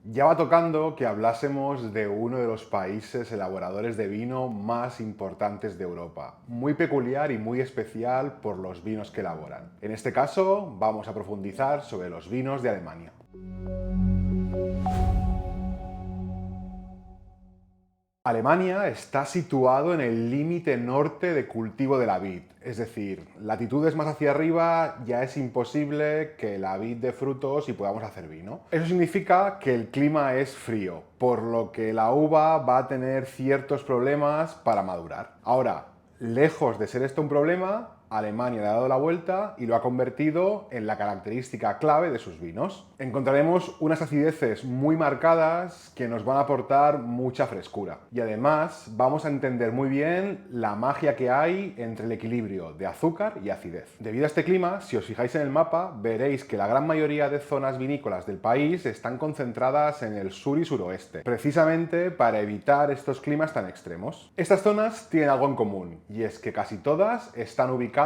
Ya va tocando que hablásemos de uno de los países elaboradores de vino más importantes de Europa, muy peculiar y muy especial por los vinos que elaboran. En este caso, vamos a profundizar sobre los vinos de Alemania. Alemania está situado en el límite norte de cultivo de la vid, es decir, latitudes más hacia arriba ya es imposible que la vid dé frutos y podamos hacer vino. Eso significa que el clima es frío, por lo que la uva va a tener ciertos problemas para madurar. Ahora, lejos de ser esto un problema, Alemania le ha dado la vuelta y lo ha convertido en la característica clave de sus vinos. Encontraremos unas acideces muy marcadas que nos van a aportar mucha frescura. Y además vamos a entender muy bien la magia que hay entre el equilibrio de azúcar y acidez. Debido a este clima, si os fijáis en el mapa, veréis que la gran mayoría de zonas vinícolas del país están concentradas en el sur y suroeste, precisamente para evitar estos climas tan extremos. Estas zonas tienen algo en común, y es que casi todas están ubicadas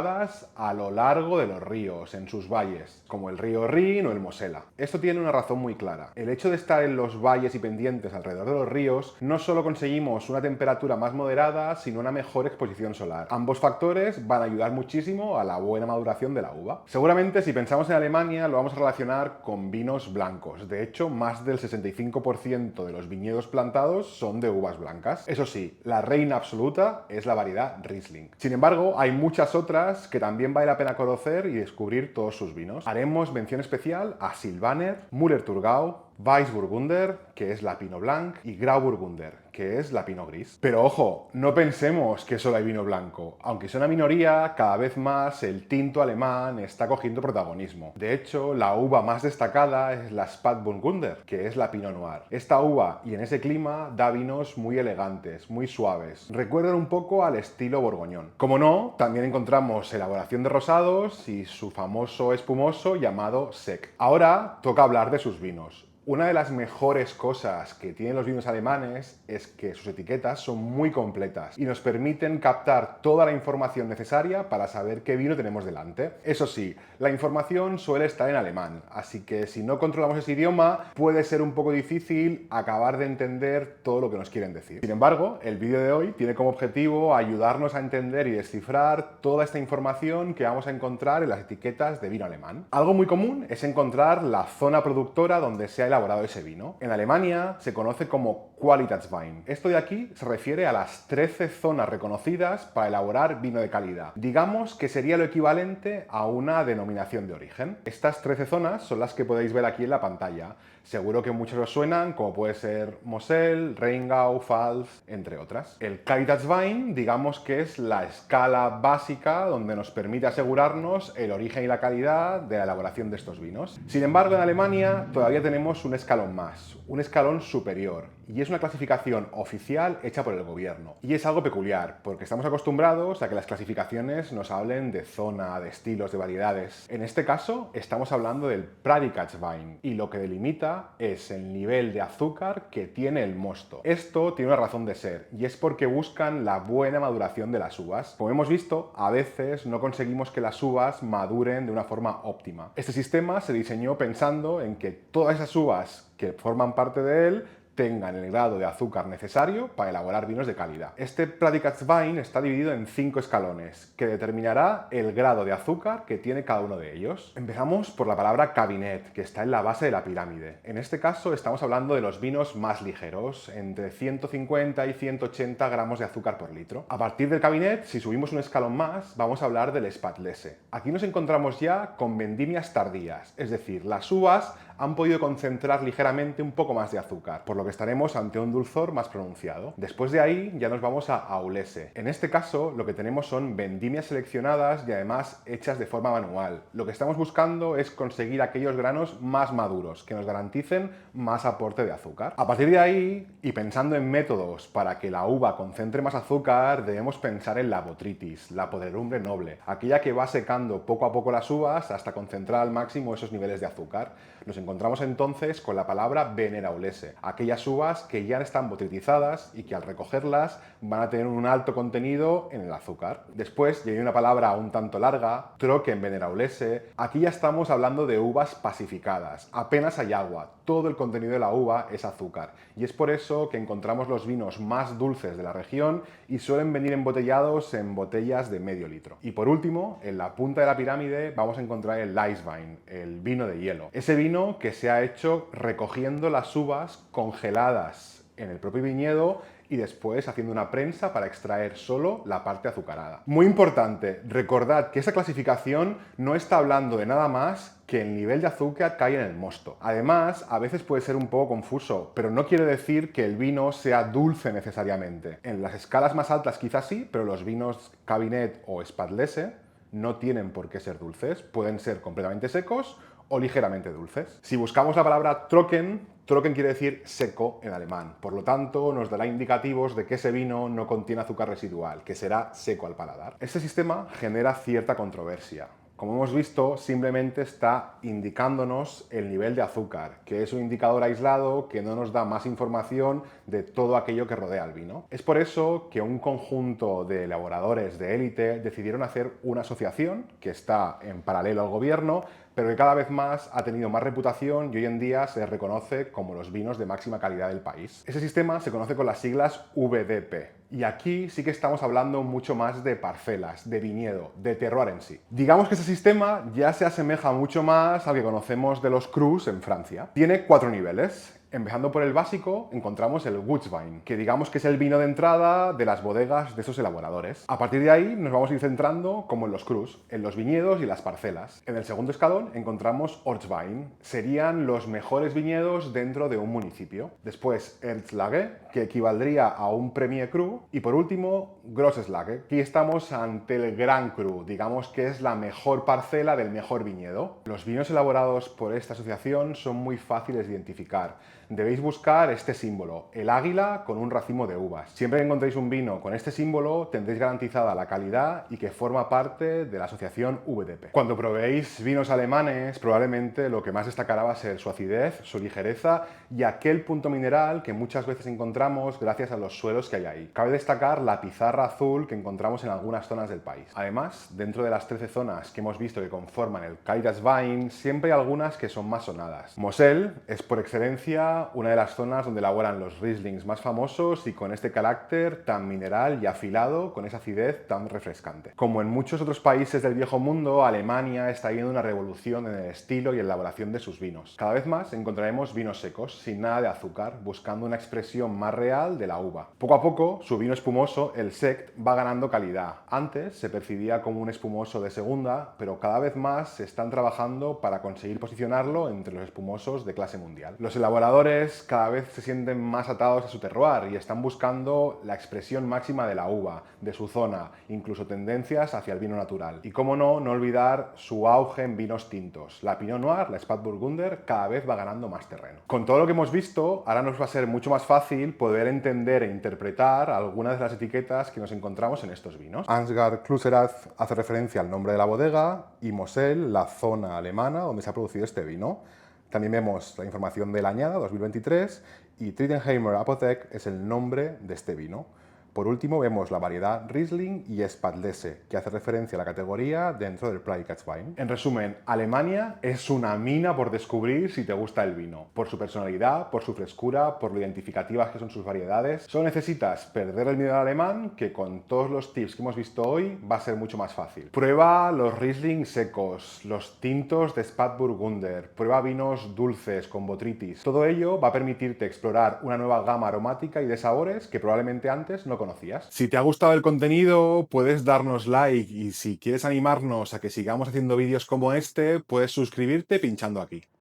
a lo largo de los ríos, en sus valles, como el río Rin o el Mosela. Esto tiene una razón muy clara. El hecho de estar en los valles y pendientes alrededor de los ríos, no solo conseguimos una temperatura más moderada, sino una mejor exposición solar. Ambos factores van a ayudar muchísimo a la buena maduración de la uva. Seguramente si pensamos en Alemania lo vamos a relacionar con vinos blancos. De hecho, más del 65% de los viñedos plantados son de uvas blancas. Eso sí, la reina absoluta es la variedad Riesling. Sin embargo, hay muchas otras que también vale la pena conocer y descubrir todos sus vinos. Haremos mención especial a Sylvaner, Müller-Thurgau, Weißburgunder, que es la Pinot Blanc, y Grauburgunder, que es la Pinot Gris. Pero ojo, no pensemos que solo hay vino blanco. Aunque sea una minoría, cada vez más el tinto alemán está cogiendo protagonismo. De hecho, la uva más destacada es la Spätburgunder, que es la Pinot Noir. Esta uva, y en ese clima, da vinos muy elegantes, muy suaves. Recuerdan un poco al estilo borgoñón. Como no, también encontramos elaboración de rosados y su famoso espumoso llamado Sekt. Ahora toca hablar de sus vinos. Una de las mejores cosas que tienen los vinos alemanes es que sus etiquetas son muy completas y nos permiten captar toda la información necesaria para saber qué vino tenemos delante. Eso sí, la información suele estar en alemán, así que si no controlamos ese idioma puede ser un poco difícil acabar de entender todo lo que nos quieren decir. Sin embargo, el vídeo de hoy tiene como objetivo ayudarnos a entender y descifrar toda esta información que vamos a encontrar en las etiquetas de vino alemán. Algo muy común es encontrar la zona productora donde se ha elaborado ese vino. En Alemania se conoce como Qualitätswein. Esto de aquí se refiere a las 13 zonas reconocidas para elaborar vino de calidad. Digamos que sería lo equivalente a una denominación de origen. Estas 13 zonas son las que podéis ver aquí en la pantalla. Seguro que muchos os suenan, como puede ser Mosel, Rheingau, Pfalz, entre otras. El Qualitätswein, digamos que es la escala básica donde nos permite asegurarnos el origen y la calidad de la elaboración de estos vinos. Sin embargo, en Alemania todavía tenemos un escalón más, un escalón superior, y es una clasificación oficial hecha por el gobierno. Y es algo peculiar, porque estamos acostumbrados a que las clasificaciones nos hablen de zona, de estilos, de variedades. En este caso, estamos hablando del Prädikatswein, y lo que delimita es el nivel de azúcar que tiene el mosto. Esto tiene una razón de ser, y es porque buscan la buena maduración de las uvas. Como hemos visto, a veces no conseguimos que las uvas maduren de una forma óptima. Este sistema se diseñó pensando en que todas esas uvas que forman parte de él tengan el grado de azúcar necesario para elaborar vinos de calidad. Este Prädikatswein está dividido en 5 escalones, que determinará el grado de azúcar que tiene cada uno de ellos. Empezamos por la palabra Cabinet, que está en la base de la pirámide. En este caso estamos hablando de los vinos más ligeros, entre 150 y 180 gramos de azúcar por litro. A partir del Cabinet, si subimos un escalón más, vamos a hablar del Spätlese. Aquí nos encontramos ya con vendimias tardías, es decir, las uvas han podido concentrar ligeramente un poco más de azúcar, por lo que estaremos ante un dulzor más pronunciado. Después de ahí ya nos vamos a Aulese. En este caso lo que tenemos son vendimias seleccionadas y además hechas de forma manual. Lo que estamos buscando es conseguir aquellos granos más maduros, que nos garanticen más aporte de azúcar. A partir de ahí, y pensando en métodos para que la uva concentre más azúcar, debemos pensar en la botrytis, la podredumbre noble, aquella que va secando poco a poco las uvas hasta concentrar al máximo esos niveles de azúcar. Nos encontramos entonces con la palabra Veneraulese, aquellas uvas que ya están botritizadas y que al recogerlas van a tener un alto contenido en el azúcar. Después, y hay una palabra un tanto larga, Trocken Veneraulese, aquí ya estamos hablando de uvas pasificadas, apenas hay agua, todo el contenido de la uva es azúcar, y es por eso que encontramos los vinos más dulces de la región y suelen venir embotellados en botellas de medio litro. Y por último, en la punta de la pirámide vamos a encontrar el Eiswein, el vino de hielo. Ese vino que se ha hecho recogiendo las uvas congeladas en el propio viñedo y después haciendo una prensa para extraer solo la parte azucarada. Muy importante, recordad que esta clasificación no está hablando de nada más que el nivel de azúcar que hay en el mosto. Además, a veces puede ser un poco confuso, pero no quiere decir que el vino sea dulce necesariamente. En las escalas más altas quizás sí, pero los vinos Cabernet o Spätlese no tienen por qué ser dulces, pueden ser completamente secos o ligeramente dulces. Si buscamos la palabra Trocken, Trocken quiere decir seco en alemán, por lo tanto nos dará indicativos de que ese vino no contiene azúcar residual, que será seco al paladar. Este sistema genera cierta controversia. Como hemos visto, simplemente está indicándonos el nivel de azúcar, que es un indicador aislado que no nos da más información de todo aquello que rodea al vino. Es por eso que un conjunto de elaboradores de élite decidieron hacer una asociación que está en paralelo al gobierno, pero que cada vez más ha tenido más reputación y hoy en día se reconoce como los vinos de máxima calidad del país. Ese sistema se conoce con las siglas VDP. Y aquí sí que estamos hablando mucho más de parcelas, de viñedo, de terroir en sí. Digamos que ese sistema ya se asemeja mucho más al que conocemos de los crus en Francia. Tiene 4 niveles. Empezando por el básico, encontramos el Gutswein, que digamos que es el vino de entrada de las bodegas de esos elaboradores. A partir de ahí nos vamos a ir centrando como en los crus, en los viñedos y las parcelas. En el segundo escalón encontramos Ortswein, serían los mejores viñedos dentro de un municipio. Después Erzlage, que equivaldría a un Premier Cru. Y por último, Grosses Lage. Aquí estamos ante el Gran Cru, digamos que es la mejor parcela del mejor viñedo. Los vinos elaborados por esta asociación son muy fáciles de identificar. Debéis buscar este símbolo, el águila con un racimo de uvas. Siempre que encontréis un vino con este símbolo, tendréis garantizada la calidad y que forma parte de la asociación VDP. Cuando probéis vinos alemanes, probablemente lo que más destacará va a ser su acidez, su ligereza y aquel punto mineral que muchas veces encontramos gracias a los suelos que hay ahí. Cabe destacar la pizarra azul que encontramos en algunas zonas del país. Además, dentro de las 13 zonas que hemos visto que conforman el Kaiserwein, siempre hay algunas que son más sonadas. Moselle es por excelencia una de las zonas donde elaboran los Rieslings más famosos y con este carácter tan mineral y afilado, con esa acidez tan refrescante. Como en muchos otros países del viejo mundo, Alemania está viendo una revolución en el estilo y elaboración de sus vinos. Cada vez más encontraremos vinos secos, sin nada de azúcar, buscando una expresión más real de la uva. Poco a poco, su vino espumoso, el Sekt, va ganando calidad. Antes se percibía como un espumoso de segunda, pero cada vez más se están trabajando para conseguir posicionarlo entre los espumosos de clase mundial. Los elaboradores cada vez se sienten más atados a su terroir y están buscando la expresión máxima de la uva, de su zona, incluso tendencias hacia el vino natural. Y cómo no, no olvidar su auge en vinos tintos. La Pinot Noir, la Spätburgunder, cada vez va ganando más terreno. Con todo lo que hemos visto, ahora nos va a ser mucho más fácil poder entender e interpretar algunas de las etiquetas que nos encontramos en estos vinos. Ansgar Kluseraz hace referencia al nombre de la bodega y Moselle, la zona alemana donde se ha producido este vino. También vemos la información de la añada 2023 y Triedenheimer Apothek es el nombre de este vino. Por último vemos la variedad Riesling y Spätlese, que hace referencia a la categoría dentro del Preisgatzwein. En resumen, Alemania es una mina por descubrir si te gusta el vino. Por su personalidad, por su frescura, por lo identificativas que son sus variedades. Solo necesitas perder el miedo al alemán, que con todos los tips que hemos visto hoy va a ser mucho más fácil. Prueba los Riesling secos, los tintos de Spätburgunder, prueba vinos dulces con botrytis. Todo ello va a permitirte explorar una nueva gama aromática y de sabores que probablemente antes no conocías. Si te ha gustado el contenido, puedes darnos like y si quieres animarnos a que sigamos haciendo vídeos como este, puedes suscribirte pinchando aquí.